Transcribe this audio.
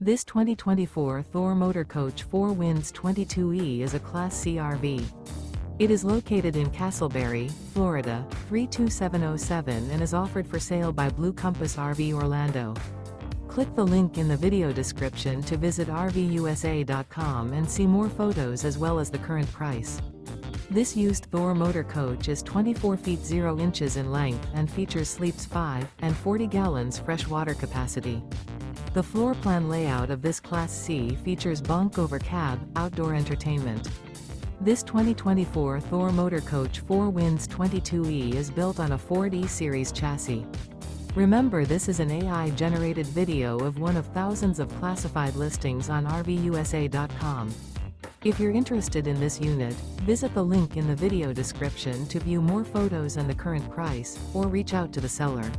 This 2024 Thor Motor Coach 4 Winds 22E is a Class C RV. It is located in Casselberry, Florida, 32707 and is offered for sale by Blue Compass RV Orlando. Click the link in the video description to visit RVUSA.com and see more photos as well as the current price. This used Thor motor coach is 24 feet 0 inches in length and features sleeps 5 and 40 gallons fresh water capacity. The floor plan layout of this Class C features Bunk Over Cab, outdoor entertainment. This 2024 Thor Motor Coach 4 Winds 22E is built on a Ford E-Series chassis. Remember, this is an AI-generated video of one of thousands of classified listings on RVUSA.com. If you're interested in this unit, visit the link in the video description to view more photos and the current price, or reach out to the seller.